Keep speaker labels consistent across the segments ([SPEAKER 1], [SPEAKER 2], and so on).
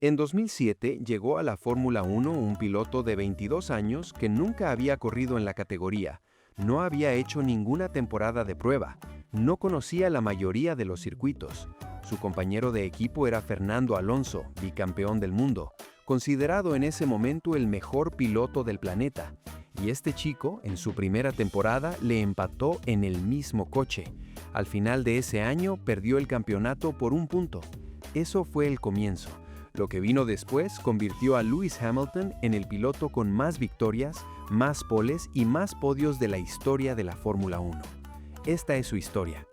[SPEAKER 1] En 2007 llegó a la Fórmula 1 un piloto de 22 años que nunca había corrido en la categoría, no había hecho ninguna temporada de prueba, no conocía la mayoría de los circuitos. Su compañero de equipo era Fernando Alonso, bicampeón del mundo, considerado en ese momento el mejor piloto del planeta. Y este chico, en su primera temporada, le empató en el mismo coche. Al final de ese año, perdió el campeonato por un punto. Eso fue el comienzo. Lo que vino después convirtió a Lewis Hamilton en el piloto con más victorias, más poles y más podios de la historia de la Fórmula 1. Esta es su historia.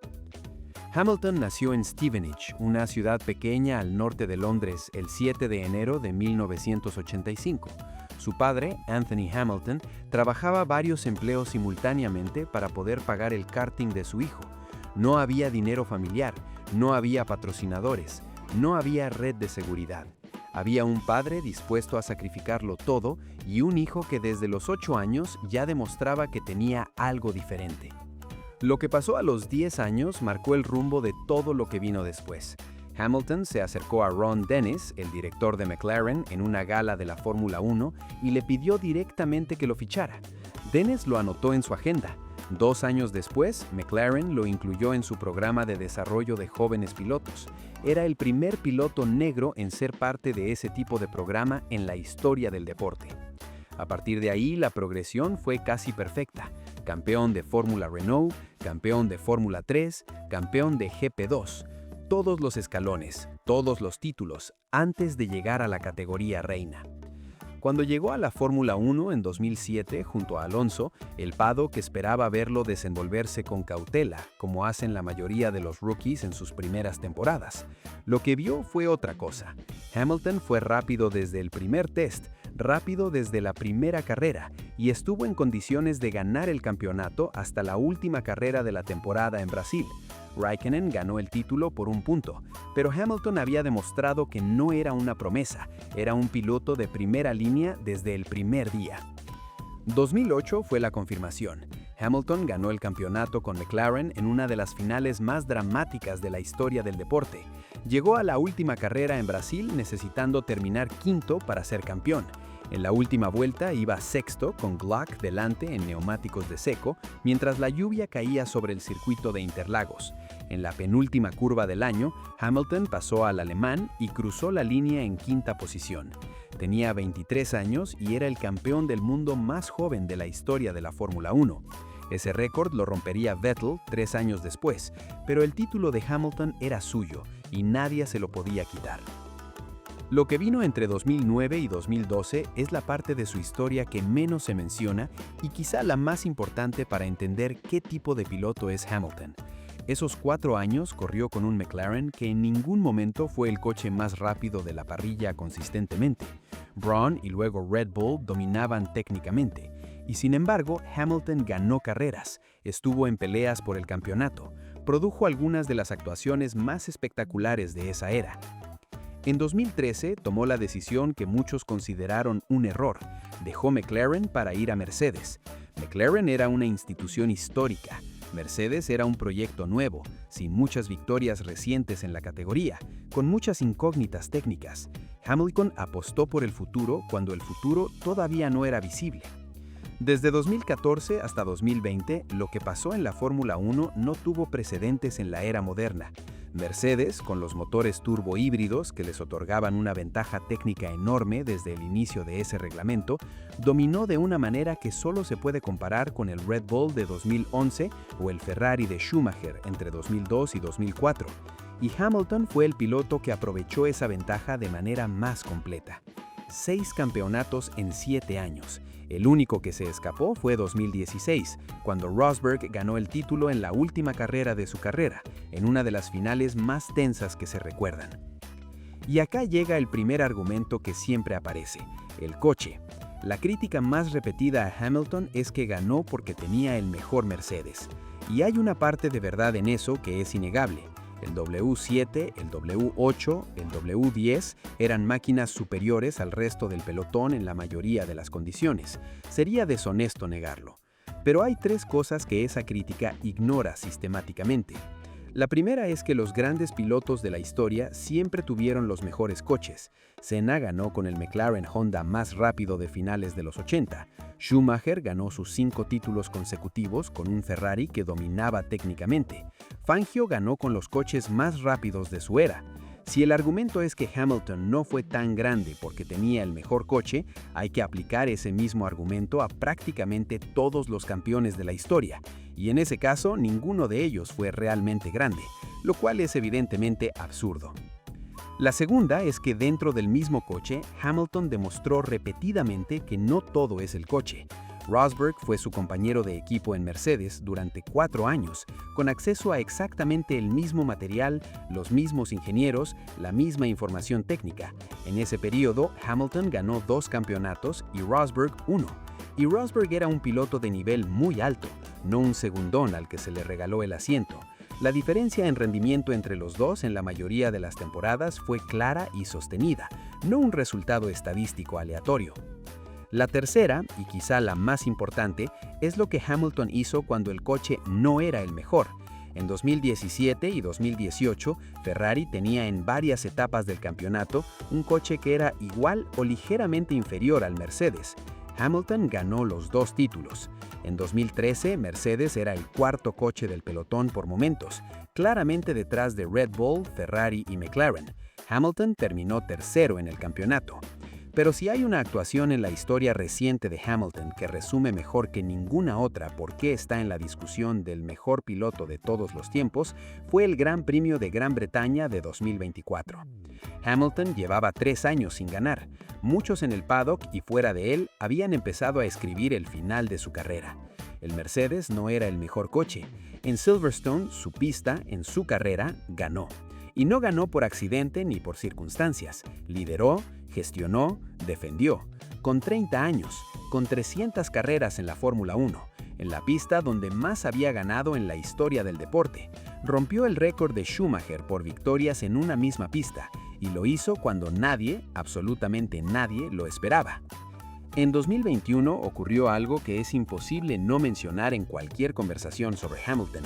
[SPEAKER 1] Hamilton nació en Stevenage, una ciudad pequeña al norte de Londres, el 7 de enero de 1985. Su padre, Anthony Hamilton, trabajaba varios empleos simultáneamente para poder pagar el karting de su hijo. No había dinero familiar, no había patrocinadores, no había red de seguridad. Había un padre dispuesto a sacrificarlo todo y un hijo que desde los 8 años ya demostraba que tenía algo diferente. Lo que pasó a los 10 años marcó el rumbo de todo lo que vino después. Hamilton se acercó a Ron Dennis, el director de McLaren, en una gala de la Fórmula 1 y le pidió directamente que lo fichara. Dennis lo anotó en su agenda. 2 años después, McLaren lo incluyó en su programa de desarrollo de jóvenes pilotos. Era el primer piloto negro en ser parte de ese tipo de programa en la historia del deporte. A partir de ahí, la progresión fue casi perfecta. Campeón de Fórmula Renault, campeón de Fórmula 3, campeón de GP2. Todos los escalones, todos los títulos, antes de llegar a la categoría reina. Cuando llegó a la Fórmula 1 en 2007 junto a Alonso, el paddock esperaba verlo desenvolverse con cautela, como hacen la mayoría de los rookies en sus primeras temporadas. Lo que vio fue otra cosa. Hamilton fue rápido desde el primer test, rápido desde la primera carrera, y estuvo en condiciones de ganar el campeonato hasta la última carrera de la temporada en Brasil. Raikkonen ganó el título por un punto, pero Hamilton había demostrado que no era una promesa, era un piloto de primera línea desde el primer día. 2008 fue la confirmación. Hamilton ganó el campeonato con McLaren en una de las finales más dramáticas de la historia del deporte. Llegó a la última carrera en Brasil necesitando terminar quinto para ser campeón. En la última vuelta iba sexto con Glock delante en neumáticos de seco, mientras la lluvia caía sobre el circuito de Interlagos. En la penúltima curva del año, Hamilton pasó al alemán y cruzó la línea en quinta posición. Tenía 23 años y era el campeón del mundo más joven de la historia de la Fórmula 1. Ese récord lo rompería Vettel 3 años después, pero el título de Hamilton era suyo y nadie se lo podía quitar. Lo que vino entre 2009 y 2012 es la parte de su historia que menos se menciona y quizá la más importante para entender qué tipo de piloto es Hamilton. Esos 4 años corrió con un McLaren que en ningún momento fue el coche más rápido de la parrilla consistentemente. Brawn y luego Red Bull dominaban técnicamente. Y sin embargo, Hamilton ganó carreras, estuvo en peleas por el campeonato, produjo algunas de las actuaciones más espectaculares de esa era. En 2013 tomó la decisión que muchos consideraron un error. Dejó McLaren para ir a Mercedes. McLaren era una institución histórica. Mercedes era un proyecto nuevo, sin muchas victorias recientes en la categoría, con muchas incógnitas técnicas. Hamilton apostó por el futuro cuando el futuro todavía no era visible. Desde 2014 hasta 2020, lo que pasó en la Fórmula 1 no tuvo precedentes en la era moderna. Mercedes, con los motores turbo híbridos que les otorgaban una ventaja técnica enorme desde el inicio de ese reglamento, dominó de una manera que solo se puede comparar con el Red Bull de 2011 o el Ferrari de Schumacher entre 2002 y 2004. Y Hamilton fue el piloto que aprovechó esa ventaja de manera más completa. 6 campeonatos en 7 años. El único que se escapó fue 2016, cuando Rosberg ganó el título en la última carrera de su carrera, en una de las finales más tensas que se recuerdan. Y acá llega el primer argumento que siempre aparece, el coche. La crítica más repetida a Hamilton es que ganó porque tenía el mejor Mercedes. Y hay una parte de verdad en eso que es innegable. El W7, el W8, el W10 eran máquinas superiores al resto del pelotón en la mayoría de las condiciones. Sería deshonesto negarlo. Pero hay 3 cosas que esa crítica ignora sistemáticamente. La primera es que los grandes pilotos de la historia siempre tuvieron los mejores coches. Senna ganó con el McLaren Honda más rápido de finales de los 80. Schumacher ganó sus 5 títulos consecutivos con un Ferrari que dominaba técnicamente. Fangio ganó con los coches más rápidos de su era. Si el argumento es que Hamilton no fue tan grande porque tenía el mejor coche, hay que aplicar ese mismo argumento a prácticamente todos los campeones de la historia, y en ese caso ninguno de ellos fue realmente grande, lo cual es evidentemente absurdo. La segunda es que dentro del mismo coche, Hamilton demostró repetidamente que no todo es el coche. Rosberg fue su compañero de equipo en Mercedes durante 4 años, con acceso a exactamente el mismo material, los mismos ingenieros, la misma información técnica. En ese periodo, Hamilton ganó 2 campeonatos y Rosberg 1. Y Rosberg era un piloto de nivel muy alto, no un segundón al que se le regaló el asiento. La diferencia en rendimiento entre los dos en la mayoría de las temporadas fue clara y sostenida, no un resultado estadístico aleatorio. La tercera, y quizá la más importante, es lo que Hamilton hizo cuando el coche no era el mejor. En 2017 y 2018, Ferrari tenía en varias etapas del campeonato un coche que era igual o ligeramente inferior al Mercedes. Hamilton ganó los 2 títulos. En 2013, Mercedes era el 4º coche del pelotón por momentos, claramente detrás de Red Bull, Ferrari y McLaren. Hamilton terminó tercero en el campeonato. Pero si hay una actuación en la historia reciente de Hamilton que resume mejor que ninguna otra por qué está en la discusión del mejor piloto de todos los tiempos, fue el Gran Premio de Gran Bretaña de 2024. Hamilton llevaba 3 años sin ganar. Muchos en el paddock y fuera de él habían empezado a escribir el final de su carrera. El Mercedes no era el mejor coche. En Silverstone, su pista, en su carrera, ganó. Y no ganó por accidente ni por circunstancias. Lideró, gestionó, defendió. Con 30 años, con 300 carreras en la Fórmula 1, en la pista donde más había ganado en la historia del deporte, rompió el récord de Schumacher por victorias en una misma pista, y lo hizo cuando nadie, absolutamente nadie, lo esperaba. En 2021 ocurrió algo que es imposible no mencionar en cualquier conversación sobre Hamilton.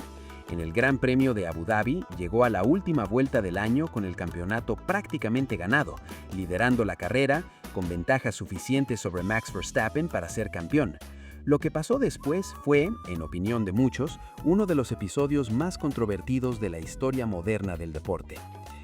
[SPEAKER 1] En el Gran Premio de Abu Dhabi llegó a la última vuelta del año con el campeonato prácticamente ganado, liderando la carrera, con ventaja suficiente sobre Max Verstappen para ser campeón. Lo que pasó después fue, en opinión de muchos, uno de los episodios más controvertidos de la historia moderna del deporte.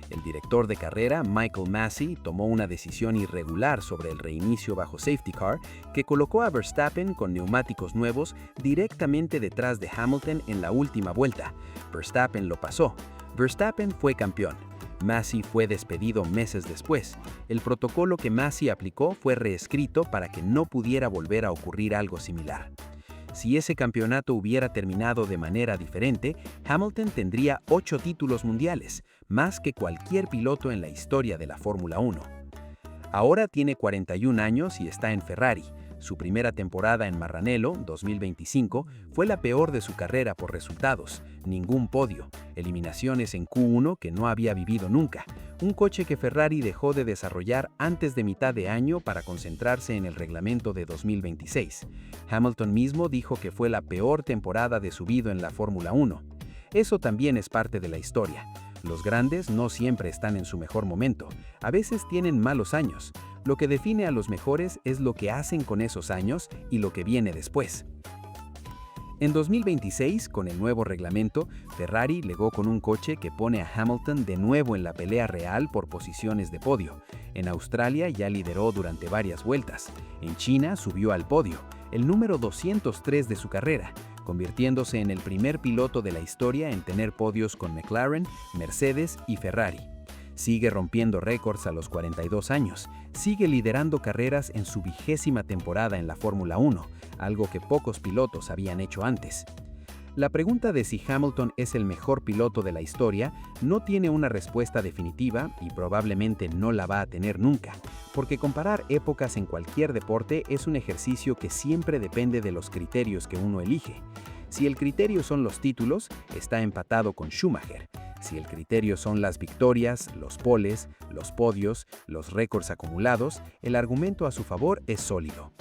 [SPEAKER 1] El director de carrera, Michael Masi, tomó una decisión irregular sobre el reinicio bajo safety car que colocó a Verstappen con neumáticos nuevos directamente detrás de Hamilton en la última vuelta. Verstappen lo pasó. Verstappen fue campeón. Masi fue despedido meses después. El protocolo que Masi aplicó fue reescrito para que no pudiera volver a ocurrir algo similar. Si ese campeonato hubiera terminado de manera diferente, Hamilton tendría 8 títulos mundiales, más que cualquier piloto en la historia de la Fórmula 1. Ahora tiene 41 años y está en Ferrari. Su primera temporada en Maranello, 2025, fue la peor de su carrera por resultados. Ningún podio, eliminaciones en Q1 que no había vivido nunca, un coche que Ferrari dejó de desarrollar antes de mitad de año para concentrarse en el reglamento de 2026. Hamilton mismo dijo que fue la peor temporada de su vida en la Fórmula 1. Eso también es parte de la historia. Los grandes no siempre están en su mejor momento, a veces tienen malos años. Lo que define a los mejores es lo que hacen con esos años y lo que viene después. En 2026, con el nuevo reglamento, Ferrari legó con un coche que pone a Hamilton de nuevo en la pelea real por posiciones de podio. En Australia ya lideró durante varias vueltas. En China subió al podio, el número 203 de su carrera, convirtiéndose en el primer piloto de la historia en tener podios con McLaren, Mercedes y Ferrari. Sigue rompiendo récords a los 42 años, sigue liderando carreras en su 20ª temporada en la Fórmula 1, algo que pocos pilotos habían hecho antes. La pregunta de si Hamilton es el mejor piloto de la historia no tiene una respuesta definitiva y probablemente no la va a tener nunca, porque comparar épocas en cualquier deporte es un ejercicio que siempre depende de los criterios que uno elige. Si el criterio son los títulos, está empatado con Schumacher. Si el criterio son las victorias, los poles, los podios, los récords acumulados, el argumento a su favor es sólido.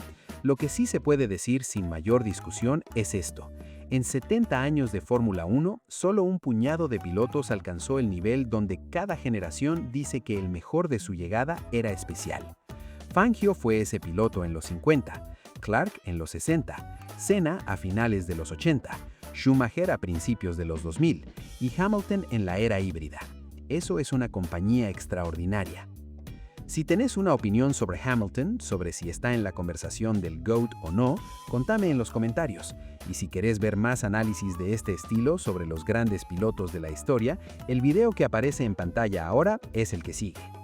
[SPEAKER 1] Lo que sí se puede decir sin mayor discusión es esto. En 70 años de Fórmula 1, solo un puñado de pilotos alcanzó el nivel donde cada generación dice que el mejor de su llegada era especial. Fangio fue ese piloto en los 50, Clark en los 60, Senna a finales de los 80, Schumacher a principios de los 2000 y Hamilton en la era híbrida. Eso es una compañía extraordinaria. Si tenés una opinión sobre Hamilton, sobre si está en la conversación del GOAT o no, contame en los comentarios. Y si querés ver más análisis de este estilo sobre los grandes pilotos de la historia, el video que aparece en pantalla ahora es el que sigue.